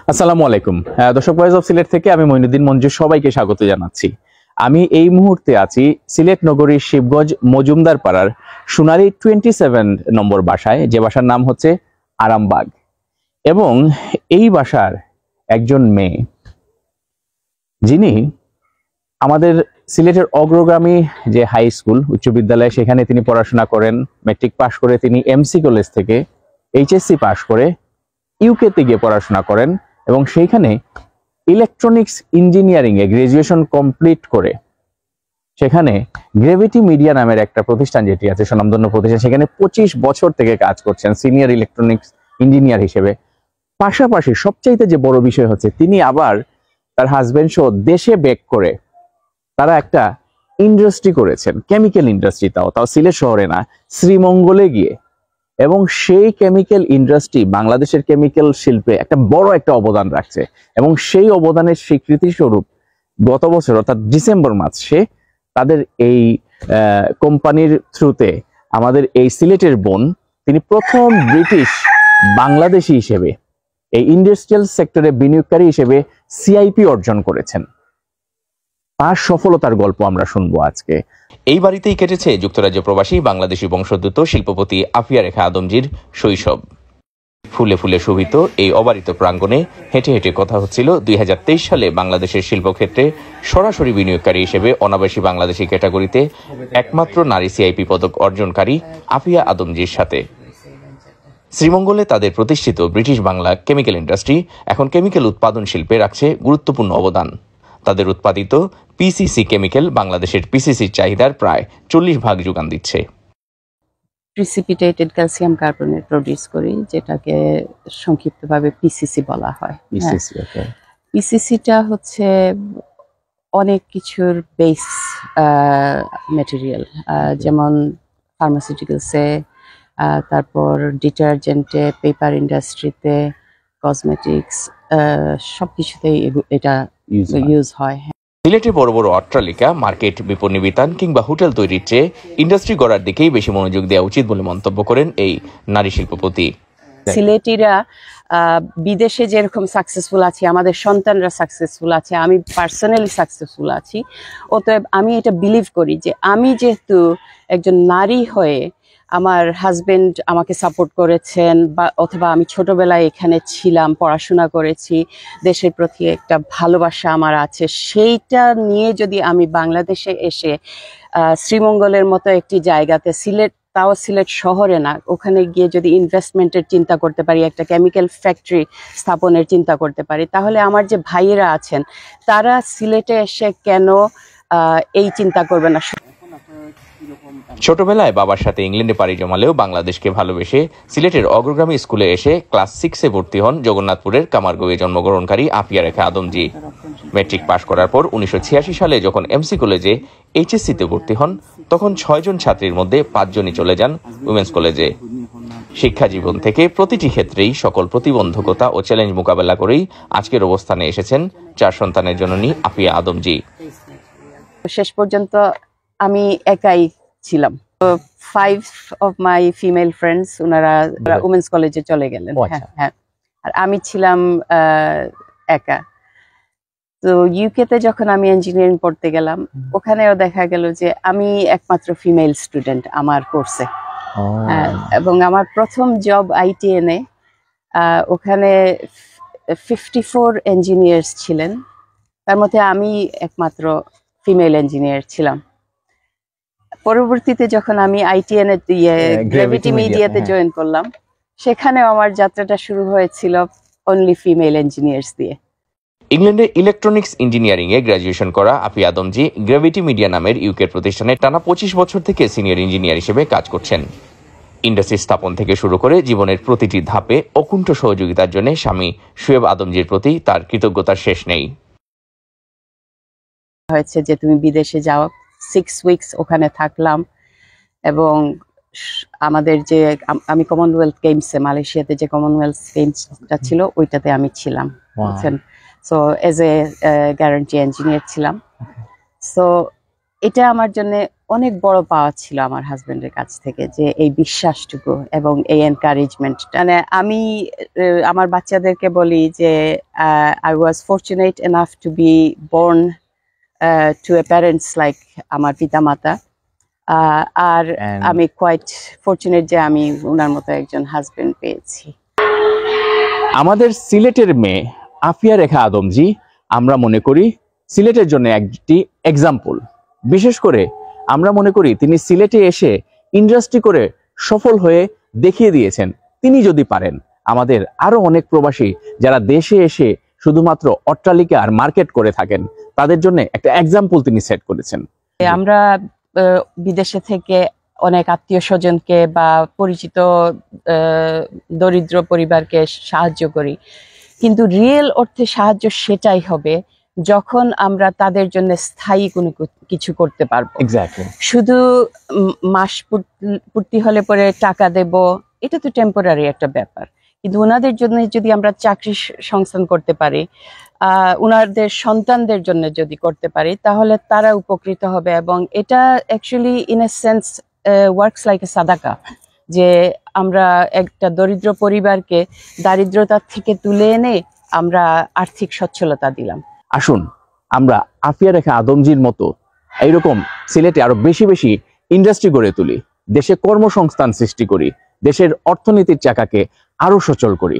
আসসালামু আলাইকুম। দর্শক ভয়েস অফ সিলেট থেকে আমি মঈনুদ্দিন মঞ্জু সবাইকে স্বাগত জানাচ্ছি। আমি এই মুহূর্তে আছি সিলেট নগরীর শিবগঞ্জ মজুমদার পাড়ার সোনালী 27 নম্বর বাসায়, যে বাসার নাম হচ্ছে আরামবাগ। এবং এই বাসার একজন মেয়ে, যিনি আমাদের সিলেটের অগ্রগামী যে হাই স্কুল উচ্চ বিদ্যালয়, সেখানে তিনি পড়াশোনা করেন। ম্যাট্রিক পাশ করে তিনি এমসি কলেজ থেকে এইচএসসি পাশ করে ইউকেতে গিয়ে পড়াশোনা করেন এবং সেইখানে ইলেকট্রনিক্স ইঞ্জিনিয়ারিং এ গ্রাজুয়েশন কমপ্লিট করে সেখানে গ্রেভিটি মিডিয়া নামের একটা প্রতিষ্ঠান, যেটি আছে স্বনামধন্য প্রতিষ্ঠান, সেখানে 25 বছর থেকে কাজ করছেন সিনিয়র ইলেকট্রনিক্স ইঞ্জিনিয়ার হিসেবে। পাশাপাশি সবচাইতে যে বড় বিষয় হচ্ছে, তিনি আবার তার হাজবেন্ড সহ দেশে ব্যাক করে তারা একটা ইন্ডাস্ট্রি করেছেন, কেমিক্যাল ইন্ডাস্ট্রি, তাও সিলেট শহরে না, শ্রীমঙ্গলে গিয়ে। এবং সেই কেমিক্যাল ইন্ডাস্ট্রি বাংলাদেশের কেমিক্যাল শিল্পে একটা বড় একটা অবদান রাখছে এবং সেই অবদানের স্বীকৃতি স্বরূপ গত বছর অর্থাৎ ডিসেম্বর মাসে তাদের এই কোম্পানির থ্রুতে আমাদের এই সিলেটের বোন, তিনি প্রথম ব্রিটিশ বাংলাদেশি হিসেবে এই ইন্ডাস্ট্রিয়াল সেক্টরে বিনিয়োগকারী হিসেবে সিআইপি অর্জন করেছেন। তার সফলতার গল্প আমরা শুনবো আজকে। এই বাড়িতেই কেটেছে যুক্তরাজ্য প্রবাসী বাংলাদেশি বংশোদ্ভূত শিল্পপতি আফিয়া রেখা আদমজির শৈশব। ফুলে ফুলে শোভিত এই অবারিত প্রাঙ্গণে হেঁটে হেঁটে কথা হচ্ছিল 2023 সালে বাংলাদেশের শিল্পক্ষেত্রে সরাসরি বিনিয়োগকারী হিসেবে অনাবাসী বাংলাদেশি ক্যাটাগরিতে একমাত্র নারী সিআইপি পদক অর্জনকারী আফিয়া আদমজির সাথে। শ্রীমঙ্গলে তাদের প্রতিষ্ঠিত ব্রিটিশ বাংলা কেমিক্যাল ইন্ডাস্ট্রি এখন কেমিক্যাল উৎপাদন শিল্পে রাখছে গুরুত্বপূর্ণ অবদান। তাদের উৎপাদিত পিসিসি কেমিক্যাল বাংলাদেশের পিসিসির চাহিদার প্রায় 40% যোগান দিচ্ছে। প্রিসিপিটেটেড ক্যালসিয়াম কার্বনেট প্রডিউস করি, যেটাকে সংক্ষিপ্তভাবে পিসিসি বলা হয়। পিসিসিটা হচ্ছে অনেক কিছুর বেস ম্যাটেরিয়াল, যেমন ফার্মাসিউটিক্যালসে, তারপর ডিটারজেন্টে, পেপার ইন্ডাস্ট্রিতে, কসমেটিক্স, সবকিছুতেই এটা ইউজ হয়। সিলেটে বড় বড় অট্টালিকা, মার্কেট, বিপণী বিতান কিংবা হোটেল তৈরির চেয়ে ইন্ডাস্ট্রি গড়ার দিকেই বেশি মনোযোগ দেওয়া উচিত বলে মন্তব্য করেন এই নারী শিল্পপতি। সিলেটিরা বিদেশে যেরকম সাকসেসফুল আছে, আমাদের সন্তানরা সাকসেসফুল আছে, আমি পার্সোনালি সাকসেসফুল আছি। অতএব আমি এটা বিলিভ করি যে আমি যেহেতু একজন নারী হয়ে আমার হাজবেন্ড আমাকে সাপোর্ট করেছেন, বা অথবা আমি ছোটবেলায় এখানে ছিলাম, পড়াশোনা করেছি, দেশের প্রতি একটা ভালোবাসা আমার আছে, সেইটা নিয়ে যদি আমি বাংলাদেশে এসে শ্রীমঙ্গলের মতো একটি জায়গাতে, সিলেট, তাও সিলেট শহরে না, ওখানে গিয়ে যদি ইনভেস্টমেন্টের চিন্তা করতে পারি, একটা কেমিক্যাল ফ্যাক্টরি স্থাপনের চিন্তা করতে পারি, তাহলে আমার যে ভাইয়েরা আছেন তারা সিলেটে এসে কেন এই চিন্তা করবে না। ছোটবেলায় বাবার সাথে ইংল্যান্ডে পাড়ি জমালেও বাংলাদেশকে ভালোবেসে সিলেটের অগ্রগামী স্কুলে এসে ক্লাস 6-এ ভর্তি হন জগন্নাথপুরের কামারগোয়ে জন্মগ্রহণকারী আফিয়া রেখা আদমজি। ম্যাট্রিক পাশ করার পর 1986 সালে যখন এমসি কলেজে এইচএসসিতে ভর্তি হন, তখন 6 জন ছাত্রীর মধ্যে 5 জনই চলে যান উইমেন্স কলেজে। শিক্ষা জীবন থেকে প্রতিটি ক্ষেত্রেই সকল প্রতিবন্ধকতা ও চ্যালেঞ্জ মোকাবেলা করেই আজকের অবস্থানে এসেছেন 4 সন্তানের জননী আফিয়া আদমজি। শেষ পর্যন্ত আমি একাই ছিলাম। 5 of my female friends ওনারা উমেন্স কলেজে চলে গেলেন। হ্যাঁ, আর আমি ছিলাম একা। তো ইউকেতে যখন আমি ইঞ্জিনিয়ারিং পড়তে গেলাম, ওখানেও দেখা গেল যে আমি একমাত্র ফিমেল স্টুডেন্ট আমার কোর্সে। এবং আমার প্রথম জব আইটিএনে, ওখানে 54 ইঞ্জিনিয়ার্স ছিলেন, তার মধ্যে আমি একমাত্র ফিমেল ইঞ্জিনিয়ার ছিলাম। পরবর্তীতে যখন আমি আইটিএন-এ গ্রেভিটি মিডিয়াতে জয়েন করলাম, সেখানেও আমার যাত্রাটা শুরু হয়েছিল অনলি ফিমেল ইঞ্জিনিয়ার্স দিয়ে। ইংল্যান্ডে ইলেকট্রনিক্স ইঞ্জিনিয়ারিং এ গ্রাজুয়েশন করা আফিয়া আদমজি গ্রেভিটি মিডিয়া নামের ইউকের প্রতিষ্ঠানে টানা 25 বছর থেকে সিনিয়র ইঞ্জিনিয়ার হিসেবে কাজ করছেন। ইন্ডাস্ট্রি স্থাপন থেকে শুরু করে জীবনের প্রতিটি ধাপে অকুণ্ঠ সহযোগিতার জন্য স্বামী শুয়েব আদমজির প্রতি তার কৃতজ্ঞতার শেষ নেই। হয়েছে যে তুমি বিদেশে যাও, 6 উইকস ওখানে থাকলাম, এবং আমাদের যে আমি কমনওয়েলথ গেমসে, মালয়েশিয়াতে যে কমনওয়েলথ গেমসটা ছিল ওইটাতে আমি ছিলাম। So as a guarantee engineer ছিলাম। সো এটা আমার জন্য অনেক বড় পাওয়া ছিল আমার হাজবেন্ডের কাছ থেকে, যে এই বিশ্বাসটুকু এবং এই এনকারেজমেন্ট। মানে আমি আমার বাচ্চাদেরকে বলি যে I was fortunate enough to B born to A parents like আমার পিতামাতা, আর আমি কোয়াইট ফরচুনেট যে আমি ওনার মতো একজন হাজবেন্ড পেয়েছি। আমাদের সিলেটের মেয়ে আফিয়া রেখা আদমজি আমরা মনে করি সিলেটের জন্য একটি এক্সাম্পল। বিশেষ করে আমরা মনে করি তিনি সিলেটে এসে ইন্ডাস্ট্রি করে সফল হয়ে দেখিয়ে দিয়েছেন। তিনি যদি পারেন, আমাদের আরো অনেক প্রবাসী যারা দেশে এসে শুধুমাত্র অট্টালিকা আর মার্কেট করে থাকেন, তাদের জন্য একটা এক্সাম্পল তিনি সেট করেছেন। আমরা বিদেশে থেকে অনেক আত্মীয় স্বজনকে বা পরিচিত দরিদ্র পরিবারকে সাহায্য করি, কিন্তু রিয়েল অর্থে সাহায্য সেটাই হবে যখন আমরা তাদের জন্য স্থায়ী কোনো কিছু করতে পারবো। এক্স্যাক্টলি। শুধু মাস পূর্তি হলে পরে টাকা দেব, এটা তো টেম্পোরারি একটা ব্যাপার, কিন্তু ওনাদের জন্য যদি আমরা চাকরি সংস্থান করতে পারি, ওনাদের সন্তানদের জন্য যদি করতে পারি, তাহলে তারা উপকৃত হবে। এবং এটা actually in a sense works like a সাদাকা, যে আমরা একটা দরিদ্র পরিবারকে দারিদ্রতা থেকে তুলে এনে আমরা আর্থিক সচ্ছলতা দিলাম। আসুন আমরা আফিয়া রেখা আদমজির মতো এইরকম সিলেটে আরো বেশি বেশি ইন্ডাস্ট্রি গড়ে তুলি, দেশে কর্মসংস্থান সৃষ্টি করি, দেশের অর্থনীতির চাকাকে আরো সচল করি।